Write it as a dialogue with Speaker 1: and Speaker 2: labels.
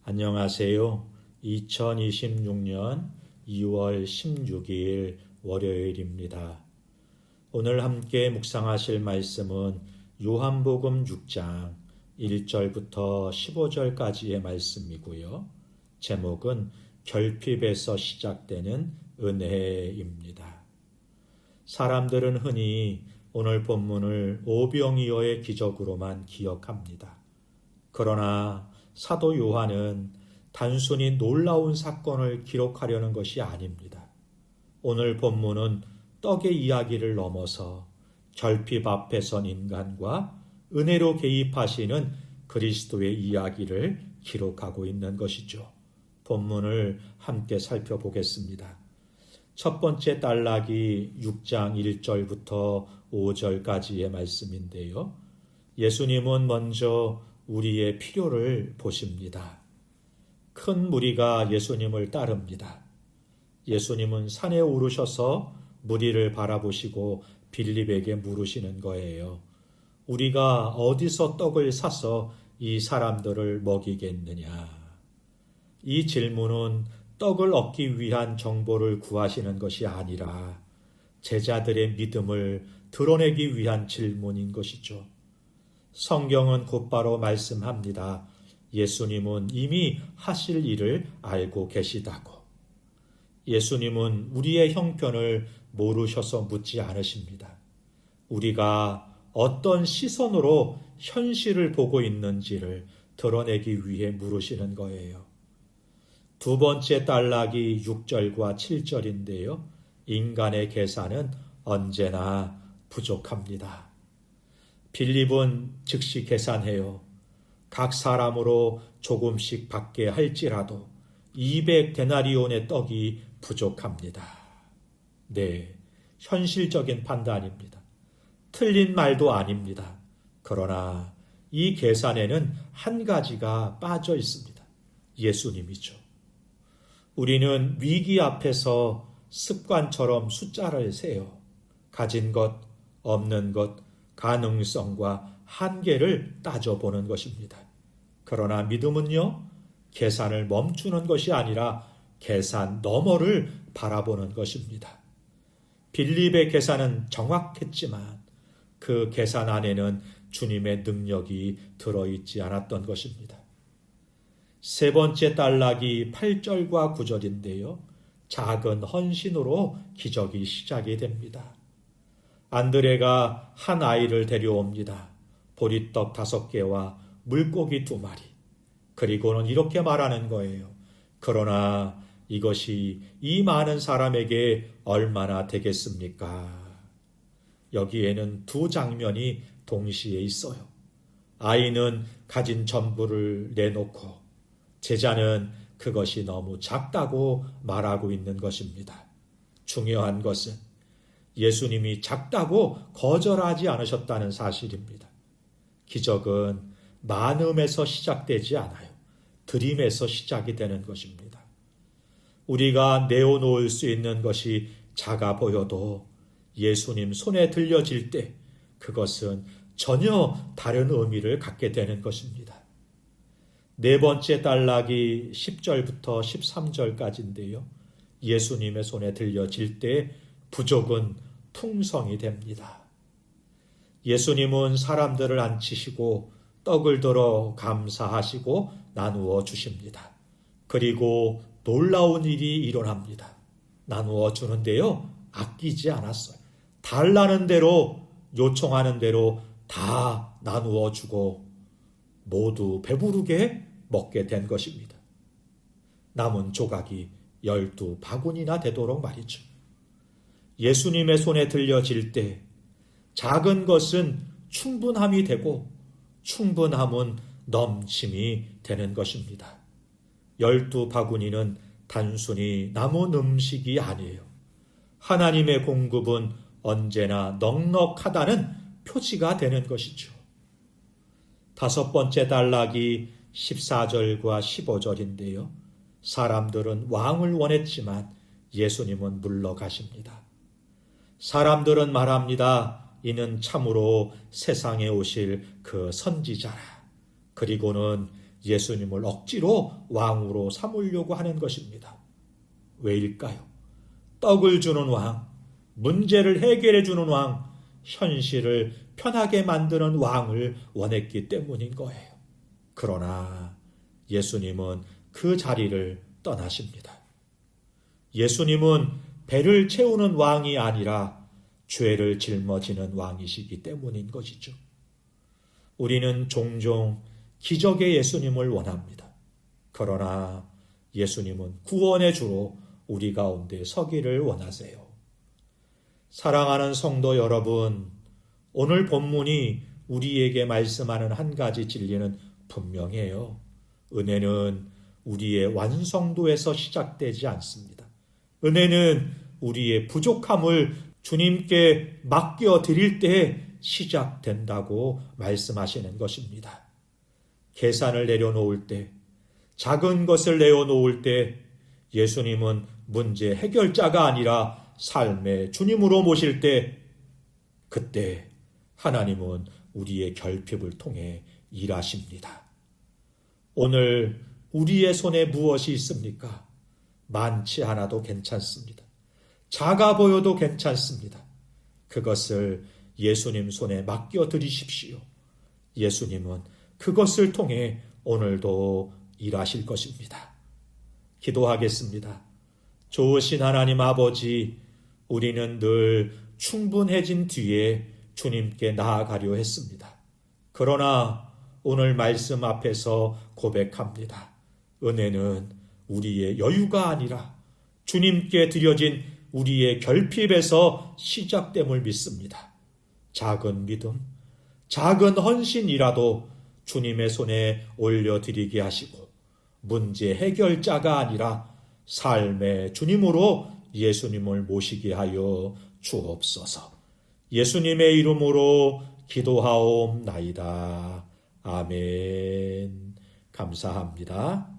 Speaker 1: 안녕하세요. 2026년 2월 16일 월요일입니다. 오늘 함께 묵상하실 말씀은 요한복음 6장 1절부터 15절까지의 말씀이고요. 제목은 결핍에서 시작되는 은혜입니다. 사람들은 흔히 오늘 본문을 오병이어의 기적으로만 기억합니다. 그러나 사도 요한은 단순히 놀라운 사건을 기록하려는 것이 아닙니다. 오늘 본문은 떡의 이야기를 넘어서 결핍 앞에 선 인간과 은혜로 개입하시는 그리스도의 이야기를 기록하고 있는 것이죠. 본문을 함께 살펴보겠습니다. 첫 번째 단락이 6장 1절부터 5절까지의 말씀인데요. 예수님은 먼저 우리의 필요를 보십니다. 큰 무리가 예수님을 따릅니다. 예수님은 산에 오르셔서 무리를 바라보시고 빌립에게 물으시는 거예요. 우리가 어디서 떡을 사서 이 사람들을 먹이겠느냐? 이 질문은 떡을 얻기 위한 정보를 구하시는 것이 아니라 제자들의 믿음을 드러내기 위한 질문인 것이죠. 성경은 곧바로 말씀합니다. 예수님은 이미 하실 일을 알고 계시다고. 예수님은 우리의 형편을 모르셔서 묻지 않으십니다. 우리가 어떤 시선으로 현실을 보고 있는지를 드러내기 위해 물으시는 거예요. 두 번째 단락이 6절과 7절인데요. 인간의 계산은 언제나 부족합니다. 빌립은 즉시 계산해요. 각 사람으로 조금씩 받게 할지라도 200데나리온의 떡이 부족합니다. 네, 현실적인 판단입니다. 틀린 말도 아닙니다. 그러나 이 계산에는 한 가지가 빠져 있습니다. 예수님이죠. 우리는 위기 앞에서 습관처럼 숫자를 세요. 가진 것, 없는 것, 가능성과 한계를 따져보는 것입니다. 그러나 믿음은요, 계산을 멈추는 것이 아니라 계산 너머를 바라보는 것입니다. 빌립의 계산은 정확했지만 그 계산 안에는 주님의 능력이 들어있지 않았던 것입니다. 세 번째 단락이 8절과 9절인데요. 작은 헌신으로 기적이 시작이 됩니다. 안드레가 한 아이를 데려옵니다. 보리떡 5개와 물고기 2마리. 그리고는 이렇게 말하는 거예요. 그러나 이것이 이 많은 사람에게 얼마나 되겠습니까? 여기에는 두 장면이 동시에 있어요. 아이는 가진 전부를 내놓고 제자는 그것이 너무 작다고 말하고 있는 것입니다. 중요한 것은 예수님이 작다고 거절하지 않으셨다는 사실입니다. 기적은 많음에서 시작되지 않아요. 드림에서 시작이 되는 것입니다. 우리가 내어놓을 수 있는 것이 작아 보여도 예수님 손에 들려질 때 그것은 전혀 다른 의미를 갖게 되는 것입니다. 네 번째 단락이 10절부터 13절까지인데요. 예수님의 손에 들려질 때 부족은 풍성이 됩니다. 예수님은 사람들을 앉히시고 떡을 들어 감사하시고 나누어 주십니다. 그리고 놀라운 일이 일어납니다. 나누어 주는데요, 아끼지 않았어요. 달라는 대로, 요청하는 대로 다 나누어 주고 모두 배부르게 먹게 된 것입니다. 남은 조각이 12바구니나 되도록 말이죠. 예수님의 손에 들려질 때 작은 것은 충분함이 되고 충분함은 넘침이 되는 것입니다. 12바구니는 단순히 남은 음식이 아니에요. 하나님의 공급은 언제나 넉넉하다는 표지가 되는 것이죠. 다섯 번째 단락이 14절과 15절인데요. 사람들은 왕을 원했지만 예수님은 물러가십니다. 사람들은 말합니다. 이는 참으로 세상에 오실 그 선지자라. 그리고는 예수님을 억지로 왕으로 삼으려고 하는 것입니다. 왜일까요? 떡을 주는 왕, 문제를 해결해 주는 왕, 현실을 편하게 만드는 왕을 원했기 때문인 거예요. 그러나 예수님은 그 자리를 떠나십니다. 예수님은 배를 채우는 왕이 아니라 죄를 짊어지는 왕이시기 때문인 것이죠. 우리는 종종 기적의 예수님을 원합니다. 그러나 예수님은 구원의 주로 우리 가운데 서기를 원하세요. 사랑하는 성도 여러분, 오늘 본문이 우리에게 말씀하는 한 가지 진리는 분명해요. 은혜는 우리의 완성도에서 시작되지 않습니다. 은혜는 우리의 부족함을 주님께 맡겨드릴 때 시작된다고 말씀하시는 것입니다. 계산을 내려놓을 때, 작은 것을 내어놓을 때 예수님은 문제 해결자가 아니라 삶의 주님으로 모실 때, 그때 하나님은 우리의 결핍을 통해 일하십니다. 오늘 우리의 손에 무엇이 있습니까? 많지 않아도 괜찮습니다. 작아 보여도 괜찮습니다. 그것을 예수님 손에 맡겨드리십시오. 예수님은 그것을 통해 오늘도 일하실 것입니다. 기도하겠습니다. 좋으신 하나님 아버지, 우리는 늘 충분해진 뒤에 주님께 나아가려 했습니다. 그러나 오늘 말씀 앞에서 고백합니다. 은혜는 우리의 여유가 아니라 주님께 드려진 우리의 결핍에서 시작됨을 믿습니다. 작은 믿음, 작은 헌신이라도 주님의 손에 올려드리게 하시고 문제 해결자가 아니라 삶의 주님으로 예수님을 모시게 하여 주옵소서. 예수님의 이름으로 기도하옵나이다. 아멘. 감사합니다.